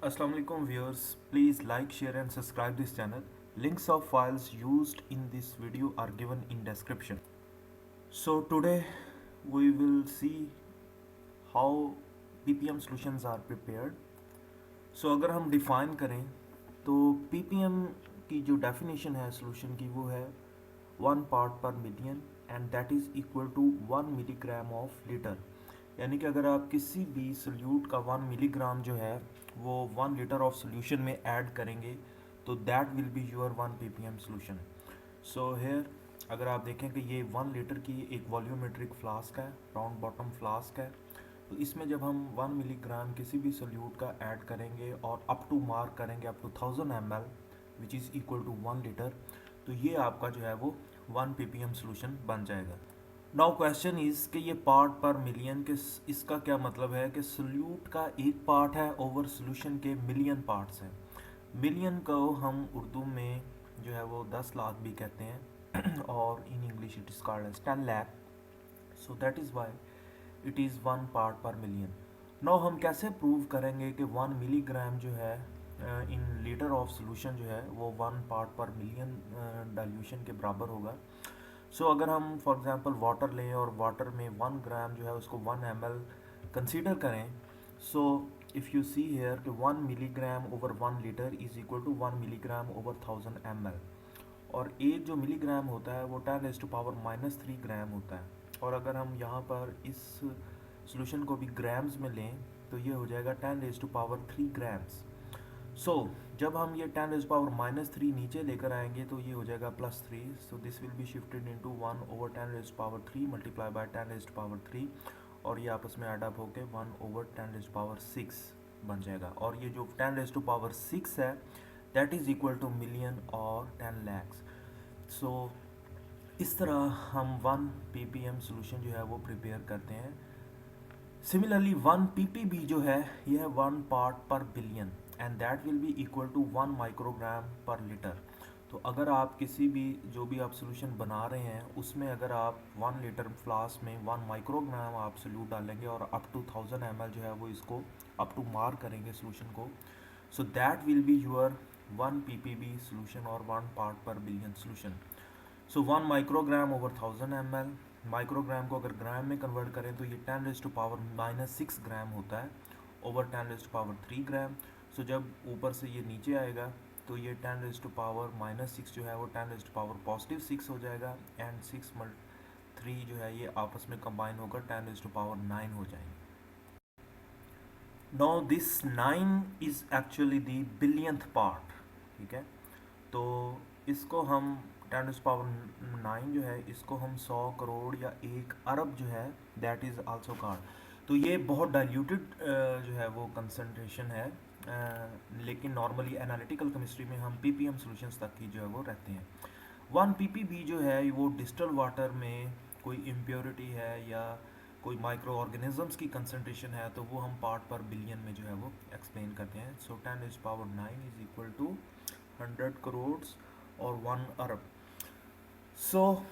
Assalamu alaikum viewers, please like, share and subscribe this channel. Links of files used in this video are given in description. So today we will see how PPM solutions are prepared. So अगर हम define करें तो PPM की जो definition है solution की वो है 1 part per million and that is equal to 1 milligram of liter. यानी कि अगर आप किसी भी सोल्यूट का 1 मिलीग्राम जो है वो 1 लीटर ऑफ सोल्यूशन में ऐड करेंगे तो that will be your 1 ppm solution. So here अगर आप देखें कि ये 1 लीटर की एक वॉल्यूमेट्रिक फ्लास्क है, राउंड बॉटम फ्लास्क है, तो इसमें जब हम 1 मिलीग्राम किसी भी सोल्यूट का ऐड करेंगे और अप टू मार्क करेंगे up to 1000 ml which is equal to 1 litre, तो ये आपका जो है वो 1 ppm सोल्यूशन बन जाएगा. नाउ क्वेश्चन इज़ कि ये पार्ट पर मिलियन के इसका क्या मतलब है कि सोल्यूट का एक पार्ट है ओवर सोल्यूशन के मिलियन पार्ट्स हैं. मिलियन को हम उर्दू में जो है वो 10 लाख भी कहते हैं और in English it is called as 10 lakh. So that is why it is 1 part per million. Now हम कैसे प्रूव करेंगे कि 1 मिलीग्राम जो है इन लीटर ऑफ सोल्यूशन जो है वो 1 पार्ट पर मिलियन डाइल्यूशन के बराबर होगा. सो अगर हम फॉर एग्जांपल वाटर लें और वाटर में 1 ग्राम जो है उसको 1 ml कंसीडर करें, so if you see here कि 1 milligram over 1 litre is equal to 1 milligram over 1000 ml, और एक जो मिलीग्राम होता है वो 10⁻³ ग्राम होता है. और अगर हम यहाँ पर इस सोल्यूशन को भी ग्राम्स में लें तो ये हो जाएगा 10⁻³ ग्राम्स. सो जब हम ये 10⁻³ नीचे लेकर आएंगे तो ये हो जाएगा +3. So this will be shifted into 1 over 10⁻³ multiply by 10⁻³ और ये आपस में ऐड अप होकर 1 ओवर 10⁻6 बन जाएगा. और ये जो 10⁻6 है that is equal two million और 10 लैक्स. सो इस तरह हम 1 ppm सोल्यूशन जो है वो प्रिपेयर करते हैं. सिमिलरली 1 ppb जो है ये है 1 part per billion and that will be equal to 1 microgram per litre. तो अगर आप किसी भी जो भी आप सोल्यूशन बना रहे हैं उसमें अगर आप 1 लीटर फ्लास्क में 1 माइक्रोग्राम आप सोल्यूट डालेंगे और अप टू 1000 ml जो है वो इसको अप टू मार्क करेंगे सोल्यूशन को, so that will be your 1 ppb solution और 1 पार्ट पर बिलियन सोल्यूशन. सो 1 माइक्रोग्राम ओवर 1000 ml, माइक्रोग्राम को अगर ग्राम में कन्वर्ट करें तो ये 10⁻⁻6 ग्राम होता है ओवर 10⁻³ ग्राम. सो जब ऊपर से ये नीचे आएगा तो ये 10⁻⁻6 जो है वो 10⁻⁻6 हो जाएगा एंड 6 × 3 जो है ये आपस में कंबाइन होकर 10⁻⁹ हो जाएंगे. Now this 9 is actually the billionth part. ठीक है, तो इसको हम 10⁻⁹ जो है इसको हम 100 करोड़ या 1 अरब जो है दैट इज़ आल्सो कॉल्ड. तो ये बहुत डाइल्यूटेड जो है वो कंसनट्रेशन है, लेकिन नॉर्मली एनालिटिकल केमिस्ट्री में हम ppm सॉल्यूशंस तक की जो है वो रहते हैं. 1 ppb जो है वो डिस्टल वाटर में कोई इम्प्योरिटी है या कोई माइक्रो ऑर्गेनिजम्स की कंसनट्रेशन है तो वो हम पार्ट पर बिलियन में जो है वो एक्सप्लेन करते हैं. सो 10⁻⁹ इज़ इक्वल टू 100 करोड़ और 1 अरब. सो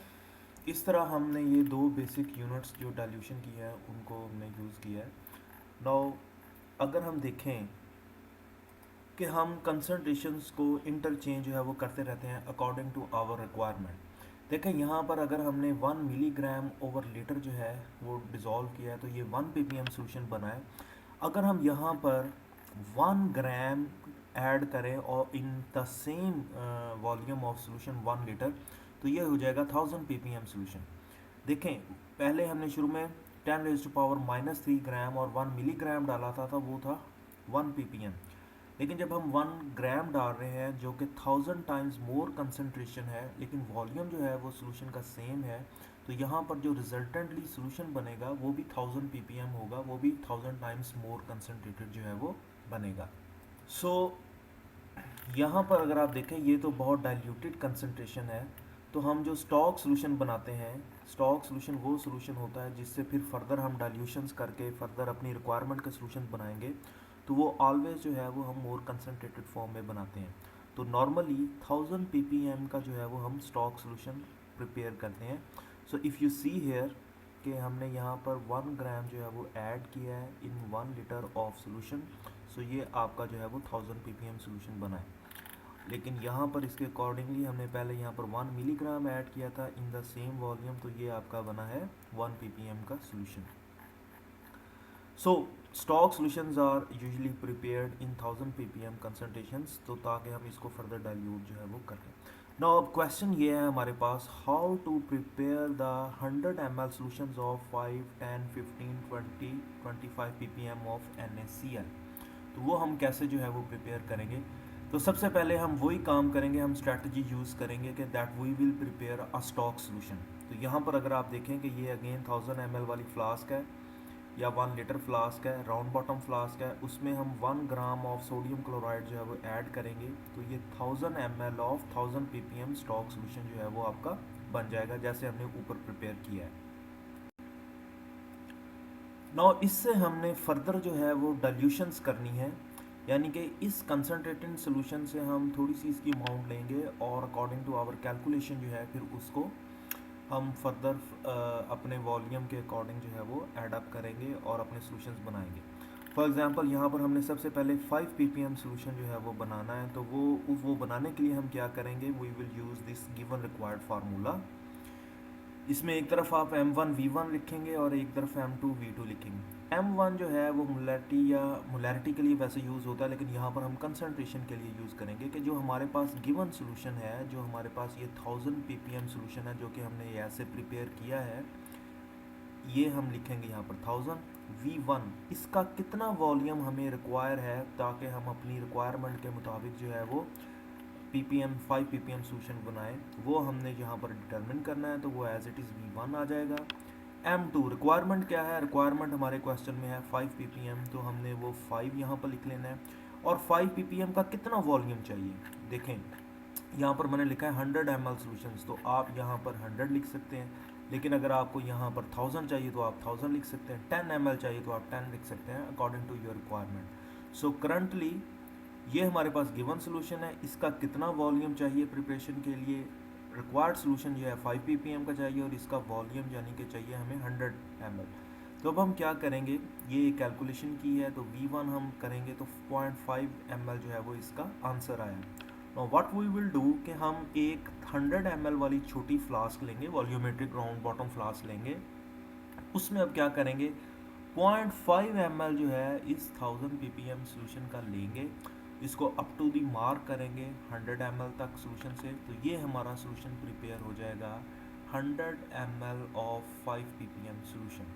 इस तरह हमने ये दो बेसिक यूनिट्स जो डाइल्यूशन की है उनको हमने यूज़ किया है. नाउ अगर हम देखें कि हम कंसनट्रेशंस को इंटरचेंज जो है वो करते रहते हैं अकॉर्डिंग टू आवर रिक्वायरमेंट. देखें यहाँ पर अगर हमने 1 मिलीग्राम ओवर लीटर जो है वो डिज़ोल्व किया है तो ये 1 ppm सोल्यूशन बना है. अगर हम यहाँ पर 1 ग्राम ऐड करें और in the same volume of solution 1 litre तो ये हो जाएगा 1000 ppm सोल्यूशन. देखें पहले हमने शुरू में 10⁻³ ग्राम और 1 मिलीग्राम डाला था वो था 1 ppm. लेकिन जब हम 1 ग्राम डाल रहे हैं जो कि 1000 टाइम्स मोर कंसनट्रेशन है लेकिन वॉल्यूम जो है वो सोल्यूशन का सेम है, तो यहाँ पर जो रिजल्टेंटली सोल्यूशन बनेगा वो भी 1000 ppm होगा, वो भी 1000 टाइम्स मोर कंसनट्रेटेड जो है वो बनेगा. सो यहाँ पर अगर आप देखें ये तो बहुत डाइल्यूटेड कंसनट्रेशन है. तो हम जो स्टॉक सोल्यूशन बनाते हैं, स्टॉक सोल्यूशन वो सोल्यूशन होता है जिससे फिर फर्दर हम डाइल्यूशंस करके फर्दर अपनी रिक्वायरमेंट का सोल्यूशन बनाएंगे तो वो ऑलवेज जो है वो हम मोर कंसनट्रेटेड फॉर्म में बनाते हैं. तो नॉर्मली 1000 ppm का जो है वो हम स्टॉक सोल्यूशन प्रिपेयर करते हैं. So if you see here कि हमने यहाँ पर 1 ग्राम जो है वो ऐड किया है इन 1 लीटर ऑफ सोल्यूशन, सो ये आपका जो है वो 1000 ppm सोल्यूशन बना है। लेकिन यहाँ पर इसके अकॉर्डिंगली हमने पहले यहाँ पर 1 मिलीग्राम ऐड किया था इन द सेम वॉल्यूम, तो ये आपका बना है 1 ppm का solution. So stock solutions are usually prepared in 1000 ppm concentrations, तो ताकि हम इसको फर्दर डाइल्यूट जो है वो कर लें। नाउ अब क्वेश्चन ये है हमारे पास, how to prepare the 100 ml solutions of 5, 10, 15, 20, 25 ppm of NaCl। तो वो हम कैसे जो है वो प्रिपेयर करेंगे। तो सबसे पहले हम वही काम करेंगे, हम स्ट्रैटेजी यूज़ करेंगे कि that we will prepare a stock solution. तो यहाँ पर अगर आप देखें कि ये अगेन 1000 ml वाली फ्लास्क है या 1 लीटर फ्लास्क है, राउंड बॉटम फ्लास्क है, उसमें हम 1 ग्राम ऑफ सोडियम क्लोराइड जो है वो ऐड करेंगे, तो ये 1000 ml of 1000 ppm stock solution जो है वो आपका बन जाएगा, जैसे हमने ऊपर प्रिपेयर किया है। नाउ इससे हमने फर्दर जो है वो डाइल्यूशंस करनी है, यानी कि इस कंसनट्रेटेड सोल्यूशन से हम थोड़ी सी इसकी अमाउंट लेंगे और अकॉर्डिंग टू आवर कैलकुलेशन जो है फिर उसको हम फर्दर अपने वॉल्यूम के अकॉर्डिंग जो है वो ऐड अप करेंगे और अपने सोल्यूशंस बनाएंगे। फॉर एग्जांपल यहाँ पर हमने सबसे पहले 5 ppm सोल्यूशन जो है वो बनाना है, तो वो बनाने के लिए हम क्या करेंगे, we will use this given required formula. इसमें एक तरफ आप M1 V1 लिखेंगे और एक तरफ M2 V2 लिखेंगे। M1 जो है वो मोलैरिटी के लिए वैसे यूज़ होता है, लेकिन यहाँ पर हम कंसंट्रेशन के लिए यूज़ करेंगे कि जो हमारे पास गिवन सोल्यूशन है, जो हमारे पास ये 1000 ppm सोल्यूशन है जो कि हमने ऐसे प्रिपेयर किया है, ये हम लिखेंगे यहाँ पर 1000 V1, इसका कितना वॉल्यूम हमें रिक्वायर है ताकि हम अपनी रिक्वायरमेंट के मुताबिक जो है वो ppm 5 ppm सोल्यूशन बनाए, वो हमने यहाँ पर डिटरमिन करना है, तो वो एज इट इज़ V1 आ जाएगा। M2 रिक्वायरमेंट क्या है, रिक्वायरमेंट हमारे क्वेश्चन में है 5 ppm, तो हमने वो 5 यहाँ पर लिख लेना है। और 5 ppm का कितना वॉल्यूम चाहिए, देखें यहाँ पर मैंने लिखा है 100 ml सोल्यूशंस, तो आप यहाँ पर 100 लिख सकते हैं, लेकिन अगर आपको यहाँ पर 1000 चाहिए तो आप 1000 लिख सकते हैं, 10 ml चाहिए तो आप 10 लिख सकते हैं according to your requirement. So currently ये हमारे पास गिवन सोल्यूशन है, इसका कितना वॉल्यूम चाहिए प्रिपरेशन के लिए, रिक्वायर्ड सोल्यूशन जो है 5 ppm का चाहिए और इसका वॉल्यूम यानी कि चाहिए हमें 100 ml। तो अब हम क्या करेंगे, ये कैलकुलेशन की है, तो V1 हम करेंगे तो 0.5 ml जो है वो इसका आंसर आया। Now what we will do कि हम एक 100 ml वाली छोटी फ्लास्क लेंगे, वॉल्यूमेट्रिक राउंड बॉटम फ्लास्क लेंगे, उसमें अब क्या करेंगे 0.5 ml जो है इस 1000 ppm सोल्यूशन का लेंगे, इसको अप टू दी मार्क करेंगे 100 ml तक सोल्यूशन से, तो ये हमारा सोल्यूशन प्रिपेयर हो जाएगा 100 ml of 5 ppm solution.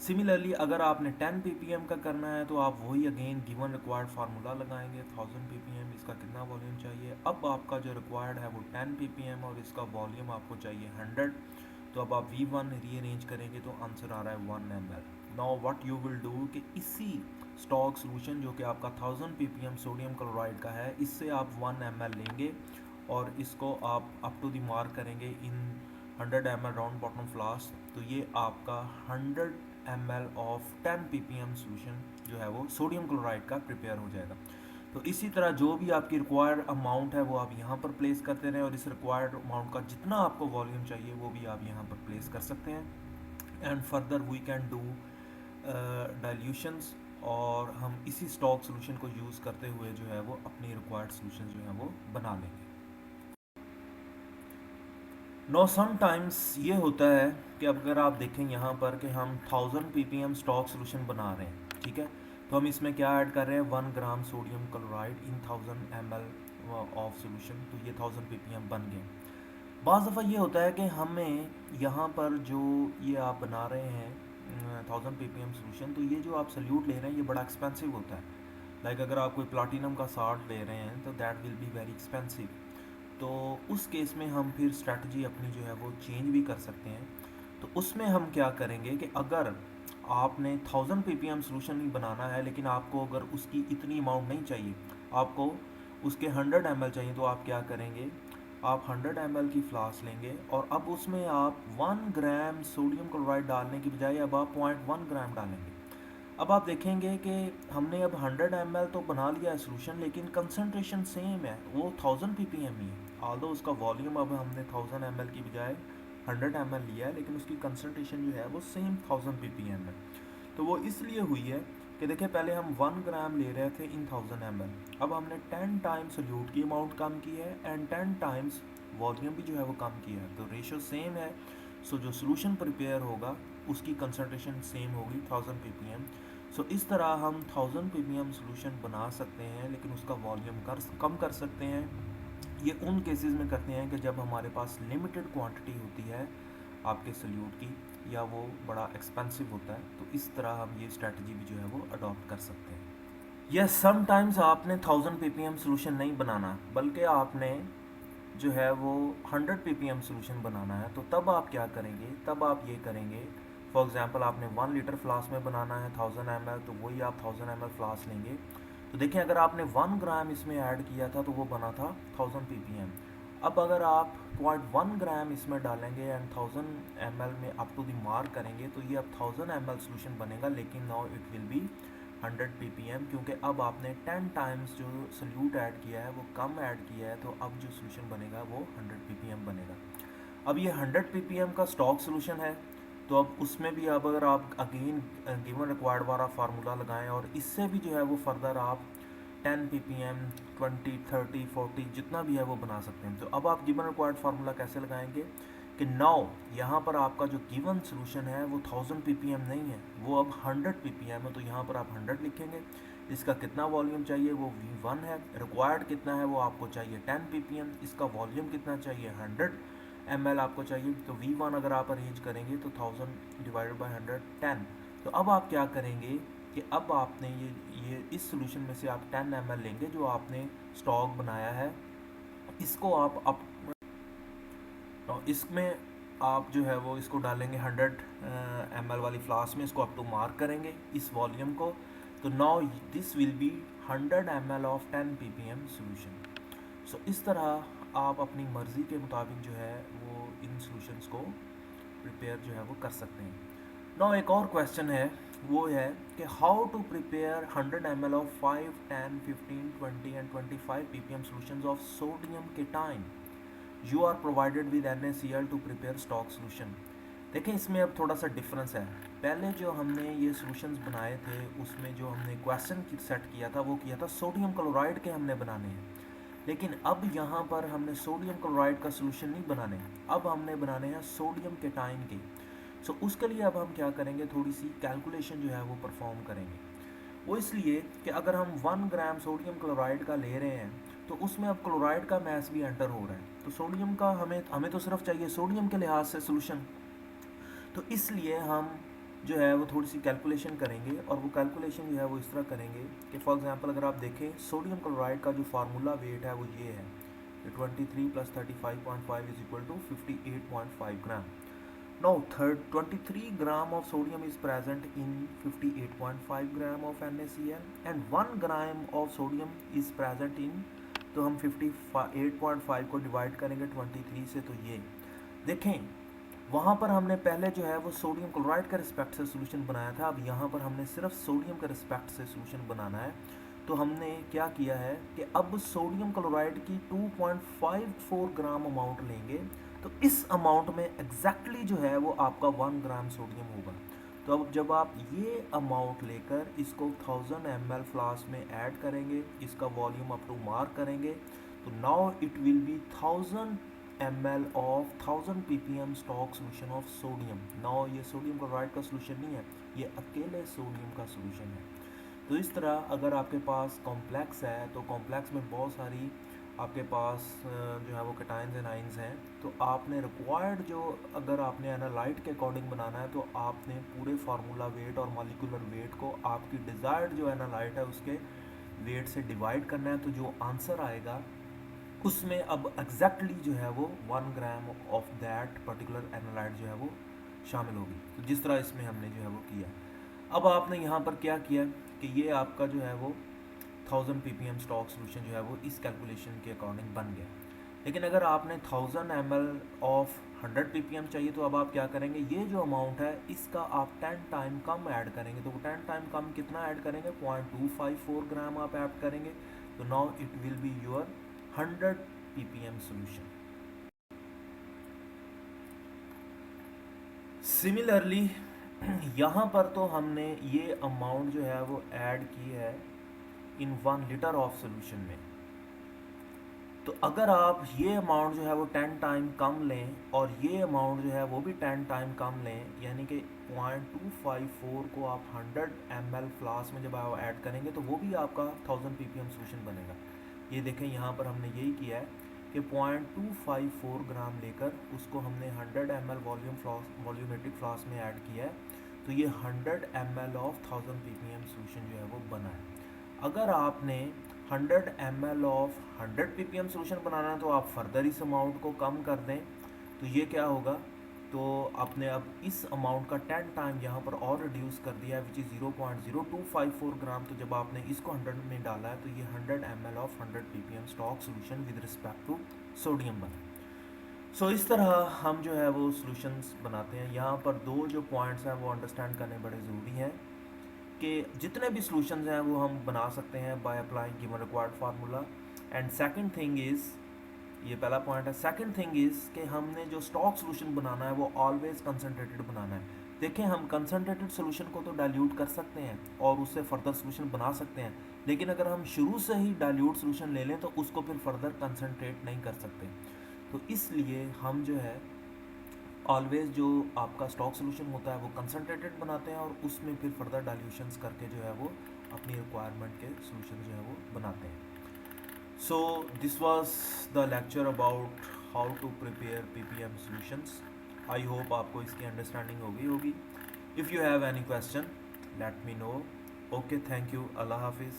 Similarly अगर आपने 10 ppm का करना है तो आप वही अगेन गिवन रिक्वायर्ड फार्मूला लगाएंगे 1000 ppm, इसका कितना वॉल्यूम चाहिए। अब आपका जो रिक्वायर्ड है वो 10 ppm और इसका वॉल्यूम आपको चाहिए 100, तो अब आप V1 रीअरेंज करेंगे तो आंसर आ रहा है 1 ml। Now what you will do कि इसी स्टॉक सोल्यूशन जो कि आपका 1000 ppm सोडियम क्लोराइड का है, इससे आप 1 ml लेंगे और इसको आप अप टू दी मार्क करेंगे इन 100 ml राउंड बॉटम फ्लास्क, तो ये आपका 100 ml ऑफ 10 ppm सोल्यूशन जो है वो सोडियम क्लोराइड का प्रिपेयर हो जाएगा। तो इसी तरह जो भी आपकी रिक्वायर्ड अमाउंट है वो आप यहाँ पर प्लेस करते रहें और इस रिक्वायर्ड अमाउंट का जितना आपको वॉल्यूम चाहिए वो भी आप यहाँ पर प्लेस कर सकते हैं। And further we can do dilutions और हम इसी स्टॉक सोल्यूशन को यूज़ करते हुए जो है वो अपनी रिक्वायर्ड सोल्यूशन जो है वो बना लेंगे। नो समटाइम्स ये होता है कि अगर आप देखें यहाँ पर कि हम 1000 ppm स्टॉक सोल्यूशन बना रहे हैं, ठीक है, तो हम इसमें क्या ऐड कर रहे हैं 1 gram sodium chloride in 1000 ml of solution, तो ये 1000 ppm बन गए। बाज़ दफ़ा ये होता है कि हमें यहाँ पर जो ये आप बना रहे हैं 1000 ppm सोल्यूशन, तो ये जो आप सल्यूट ले रहे हैं ये बड़ा एक्सपेंसिव होता है। लाइक अगर आप कोई प्लाटिनम का साल्ट ले रहे हैं तो that will be very expensive, तो उस केस में हम फिर स्ट्रैटेजी अपनी जो है वो चेंज भी कर सकते हैं। तो उसमें हम क्या करेंगे कि अगर आपने 1000 ppm सोल्यूशन ही बनाना है लेकिन आपको अगर उसकी इतनी अमाउंट नहीं चाहिए, आपको उसके 100 ml चाहिए, तो आप क्या करेंगे, आप 100 ml की फ्लास्क लेंगे और अब उसमें आप 1 ग्राम सोडियम क्लोराइड डालने की बजाय अब आप 0.1 ग्राम डालेंगे। अब आप देखेंगे कि हमने अब 100 ml तो बना लिया है सोल्यूशन, लेकिन कंसनट्रेशन सेम है, वो 1000 ppm ही है, ऑल्दो उसका वॉल्यूम अब हमने 1000 ml की बजाय 100 ml लिया है, लेकिन उसकी कंसनट्रेशन जो है वो सेम 1000 ppm है। तो वो इसलिए हुई है कि देखिए पहले हम 1 ग्राम ले रहे थे इन 1000 ml, अब हमने 10 टाइम्स सोल्यूट की अमाउंट कम की है एंड 10 टाइम्स वॉल्यूम भी जो है वो कम किया है, तो रेशो सेम है। सो जो सोल्यूशन प्रिपेयर होगा उसकी कंसनट्रेशन सेम होगी 1000 ppm। सो इस तरह हम 1000 ppm सोल्यूशन बना सकते हैं, लेकिन उसका वॉल्यूम कम कर सकते हैं। ये उन केसेस में करते हैं कि जब हमारे पास लिमिटेड क्वांटिटी होती है आपके सल्यूट की, या वो बड़ा एक्सपेंसिव होता है, तो इस तरह हम ये स्ट्रेटजी भी जो है वो अडॉप्ट कर सकते हैं। यस, समटाइम्स आपने 1000 ppm सोल्यूशन नहीं बनाना, बल्कि आपने जो है वो 100 ppm सोल्यूशन बनाना है। तो तब आप क्या करेंगे, तब आप ये करेंगे, फॉर एग्जांपल आपने 1 लीटर फ्लास्क में बनाना है 1000 ml, तो वही आप 1000 ml फ्लास्क लेंगे। तो देखिए अगर आपने 1 ग्राम इसमें ऐड किया था तो वो बना था 1000 ppm। अब अगर आप 0.1 ग्राम इसमें डालेंगे एंड 1000 ml में अप टू द मार्क करेंगे, तो ये अब 1000 ml सोल्यूशन बनेगा, लेकिन now it will be 100 ppm, क्योंकि अब आपने 10 टाइम्स जो सल्यूट ऐड किया है वो कम ऐड किया है, तो अब जो सोल्यूशन बनेगा वो 100 ppm बनेगा। अब ये 100 ppm का स्टॉक सोल्यूशन है, तो अब उसमें भी अब अगर आप अगेन गिवन रिक्वायर्ड वाला फार्मूला लगाएं और इससे भी जो है वो फर्दर आप 10 ppm 20 30 40 जितना भी है वो बना सकते हैं। तो अब आप गिवन रिक्वायर्ड फार्मूला कैसे लगाएंगे कि नाउ यहाँ पर आपका जो गिवन सोल्यूशन है वो 1000 ppm नहीं है, वो अब 100 ppm है, तो यहाँ पर आप 100 लिखेंगे। इसका कितना वॉल्यूम चाहिए, वो V1 है। रिक्वायर्ड कितना है, वो आपको चाहिए 10 ppm। इसका वॉल्यूम कितना चाहिए, 100 ml आपको चाहिए। तो V1 अगर आप अरेंज करेंगे तो 1000 डिवाइडेड बाई 100 10। तो अब आप क्या करेंगे कि अब आपने ये इस सोल्यूशन में से आप 10 ml लेंगे जो आपने स्टॉक बनाया है, इसको आप तो इसमें आप जो है वो इसको डालेंगे 100 ml वाली फ्लास्क में, इसको अप टू मार्क करेंगे इस वॉल्यूम को। तो now this will be 100 ml of 10 ppm solution. So इस तरह आप अपनी मर्ज़ी के मुताबिक जो है वो इन सॉल्यूशंस को प्रिपेयर जो है वो कर सकते हैं। नाउ एक और क्वेश्चन है, वो है कि how to prepare 100 ml of 5 10 15 20 and 25 ppm solutions of sodium cation you are provided with NaCl to prepare stock solution. देखें इसमें अब थोड़ा सा डिफरेंस है। पहले जो हमने ये सॉल्यूशंस बनाए थे उसमें जो हमने क्वेश्चन सेट किया था वो किया था सोडियम क्लोराइड के हमने बनाने हैं, लेकिन अब यहाँ पर हमने सोडियम क्लोराइड का सोल्यूशन नहीं बनाने, अब हमने बनाने हैं सोडियम केटाइन के। सो उसके लिए अब हम क्या करेंगे, थोड़ी सी कैलकुलेशन जो है वो परफॉर्म करेंगे। वो इसलिए कि अगर हम 1 ग्राम सोडियम क्लोराइड का ले रहे हैं तो उसमें अब क्लोराइड का मैस भी एंटर हो रहा है, तो सोडियम का हमें तो सिर्फ चाहिए सोडियम के लिहाज से सोल्यूशन। तो इसलिए हम जो है वो थोड़ी सी कैलकुलेशन करेंगे, और वो कैलकुलेशन जो है वो इस तरह करेंगे कि फॉर एग्जांपल अगर आप देखें सोडियम क्लोराइड का जो फार्मूला वेट है वो ये है, 23 + 35.5 is equal to 58.5 gram. Now, 23 gram of sodium is present in 58.5 gram of NaCl and 1 gram of sodium is present in, तो हम 58.5 को डिवाइड करेंगे 23 से, तो ये देखें वहाँ पर हमने पहले जो है वो सोडियम क्लोराइड के रिस्पेक्ट से सोल्यूशन बनाया था, अब यहाँ पर हमने सिर्फ सोडियम के रिस्पेक्ट से सोल्यूशन बनाना है। तो हमने क्या किया है कि अब सोडियम क्लोराइड की 2.54 ग्राम अमाउंट लेंगे, तो इस अमाउंट में एग्जैक्टली जो है वो आपका 1 ग्राम सोडियम होगा। तो अब जब आप ये अमाउंट लेकर इसको 1000 ml फ्लास्क में ऐड करेंगे, इसका वॉल्यूम अप टू मार्क करेंगे, तो now it will be 1000 ml of 1000 ppm stock solution of sodium. Now ये सोडियम क्लोराइड का सोल्यूशन नहीं है, ये अकेले सोडियम का सोल्यूशन है। तो इस तरह अगर आपके पास कॉम्प्लेक्स है तो कॉम्प्लेक्स में बहुत सारी आपके पास जो है वो कैटायंस एंड आयंस हैं, तो आपने रिक्वायर्ड जो अगर आपने एनालाइट के अकॉर्डिंग बनाना है तो आपने पूरे फार्मूला वेट और मॉलिक्यूलर वेट को आपकी डिज़ायर्ड जो एनालाइट है उसके वेट से डिवाइड करना है, तो जो आंसर आएगा उसमें अब एग्जैक्टली जो है वो 1 gram of that particular analyte जो है वो शामिल होगी। तो जिस तरह इसमें हमने जो है वो किया, अब आपने यहाँ पर क्या किया कि ये आपका जो है वो 1000 ppm स्टॉक सोल्यूशन जो है वो इस कैलकुलेशन के अकॉर्डिंग बन गया। लेकिन अगर आपने 1000 ml ऑफ 100 ppm चाहिए, तो अब आप क्या करेंगे, ये जो अमाउंट है इसका आप 10 टाइम कम ऐड करेंगे। तो वो 10 टाइम कम कितना ऐड करेंगे, 0.254 ग्राम आप ऐड करेंगे। तो now it will be your 100 ppm solution. Similarly यहाँ पर तो हमने ये अमाउंट जो है वो ऐड की है इन 1 लीटर ऑफ सोल्यूशन में। तो अगर आप ये अमाउंट जो है वो 10 टाइम कम लें और ये अमाउंट जो है वो भी 10 टाइम कम लें, यानी कि 0.254 को आप 100 ml फ्लास्क में जब आप ऐड करेंगे तो वो भी आपका 1000 ppm सोल्यूशन बनेगा। ये देखें यहाँ पर हमने यही किया है कि 0.254 ग्राम लेकर उसको हमने 100 ml वॉल्यूमेट्रिक फ्लास्क में ऐड किया है, तो ये 100 ml ऑफ 1000 ppm सोल्यूशन जो है वो बना है। अगर आपने 100 ml ऑफ 100 ppm सोल्यूशन बनाना है तो आप फर्दर इस अमाउंट को कम कर दें, तो ये क्या होगा, तो आपने अब इस अमाउंट का 10 टाइम यहाँ पर और रिड्यूस कर दिया है, विच इज़ 0.0254 ग्राम। तो जब आपने इसको 100 में डाला है तो ये 100 ml of 100 ppm stock solution with respect to sodium बना। सो इस तरह हम जो है वो सोल्यूशंस बनाते हैं। यहाँ पर दो जो पॉइंट्स हैं वो अंडरस्टैंड करने बड़े ज़रूरी हैं कि जितने भी सॉल्यूशंस हैं वो हम बना सकते हैं by applying given required formula. And second thing is, ये पहला पॉइंट है। सेकंड थिंग इज़ कि हमने जो स्टॉक सॉल्यूशन बनाना है वो ऑलवेज कंसनट्रेटेड बनाना है। देखें, हम कंसनट्रेटेड सॉल्यूशन को तो डाइल्यूट कर सकते हैं और उससे फर्दर सॉल्यूशन बना सकते हैं, लेकिन अगर हम शुरू से ही डाइल्यूट सॉल्यूशन ले लें तो उसको फिर फर्दर कंसनट्रेट नहीं कर सकते। तो इसलिए हम जो है ऑलवेज जो आपका स्टॉक सोल्यूशन होता है वो कंसनट्रेटेड बनाते हैं और उसमें फिर फर्दर डाइल्यूशंस करके जो है वो अपनी रिक्वायरमेंट के सोल्यूशन जो है वो बनाते हैं। So this was the lecture about how to prepare PPM solutions. I hope आपको इसकी अंडरस्टैंडिंग हो गई होगी। If you have any question let me know. Okay, thank you, Allah हाफिज़।